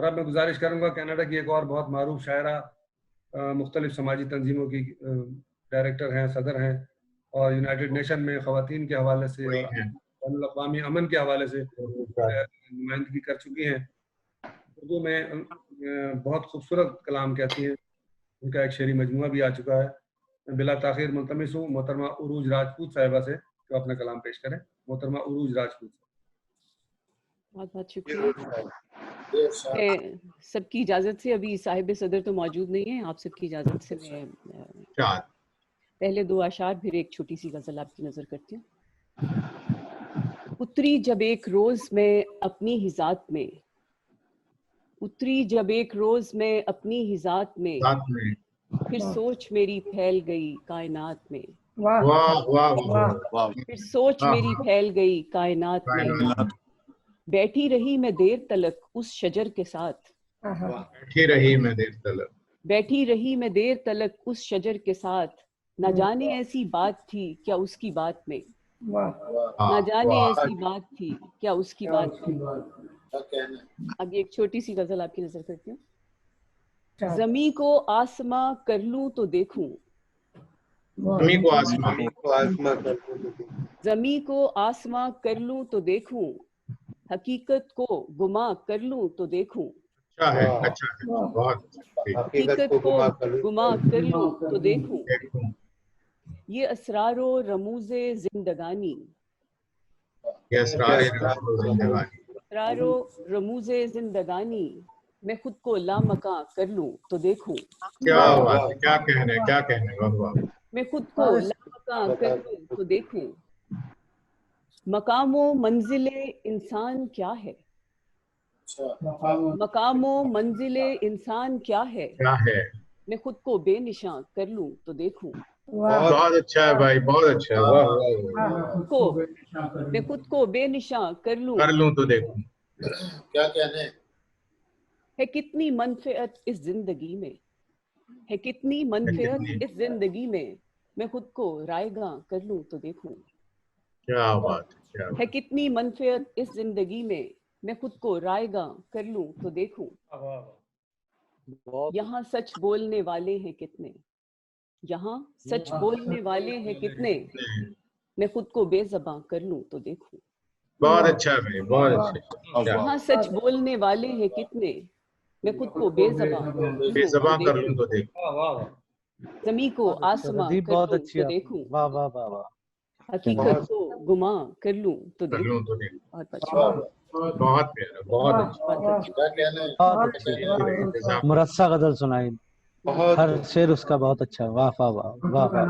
اور اب میں گزارش کروں گا کینیڈا کی ایک اور بہت معروف شاعرہ، مختلف سماجی تنظیموں کی ڈائریکٹر ہیں، صدر ہیں، اور یونائٹڈ نیشن میں خواتین کے حوالے سے اور بین الاقوامی امن کے حوالے سے نمائندگی کر چکی ہیں، اردو میں بہت خوبصورت کلام کہتی ہیں. ان کا ایک شعری مجموعہ بھی آ چکا ہے. میں بلا تاخیر ملتمس ہوں محترمہ عروج راجپوت صاحبہ سے کہ اپنا کلام پیش کریں. محترمہ عروج راجپوت. بہت بہت شکریہ. سب کی اجازت سے، ابھی صاحب صدر تو موجود نہیں ہیں، آپ سب کی اجازت سے میں پہلے 2 اشعار پھر ایک چھوٹی سی غزل آپ کی نظر کرتی ہوں. اتری جب ایک روز میں اپنی ہی ذات میں، اتری جب ایک روز میں اپنی ہی ذات میں، پھر سوچ میری پھیل گئی کائنات میں. پھر سوچ میری پھیل گئی کائنات میں، بیٹھی رہی میں دیر تلک اس شجر کے ساتھ. بیٹھی رہی میں دیر تلک، بیٹھی رہی میں دیر تلک اس شجر کے ساتھ. نہ جانے ایسی بات تھی کیا اس کی بات میں، نہ جانے ایسی بات تھی کیا اس کی بات میں. اب ایک چھوٹی سی غزل آپ کی نظر کرتی ہوں. زمیں کو آسماں کر لوں تو دیکھوں، زمیں کو آسماں، زمیں کو آسماں کر لوں تو دیکھوں، حقیقت کو گماں کر لوں تو دیکھوں. اچھا ہے، اچھا ہے، بہت حقیقت کو گماں کر لوں تو دیکھوں. یہ اسرار و رموز زندگانی، یہ اسرار زندگانی، اسرار و رموز زندگانی، میں خود کو لامکاں کر لوں تو دیکھوں. کیا بات ہے، کیا کہنے، کیا کہنے، واہ واہ. میں خود کو لامکاں کر لوں تو دیکھوں. مقام و منزل انسان کیا ہے، مقام و منزل انسان کیا ہے، کیا ہے. میں خود کو بے نشاں کر لوں تو دیکھوں. بہت اچھا ہے بھائی، بہت اچھا ہے، واہ واہ. میں خود کو بے نشاں کر لوں تو دیکھوں. کیا کہنے ہے کتنی منفعت اس زندگی میں، ہے کتنی منفعت اس زندگی میں، میں خود کو رائے گاں کر لوں تو دیکھوں. کیا بات ہے، ہے کتنی منفعت اس زندگی میں، میں خود کو رائے گاں کر لوں تو دیکھوں. یہاں سچ بولنے والے ہیں کتنے، یہاں سچ بولنے والے ہیں کتنے، میں خود کو بے زباں کر لوں تو دیکھوں. بہت اچھا ہے بھائی، بہت اچھا. یہاں سچ بولنے والے ہیں کتنے، میں خود کو بے زباں کر لوں تو دیکھوں. زمیں کو آسماں کر لوں تو دیکھوں. حقیقت کو گماں کر لوں تو دیکھوں. بہت اچھا، بہت پیارا، بہت اچھا. مرصع غزل سنائی، ہر شعر اس کا بہت اچھا. واہ واہ واہ واہ واہ.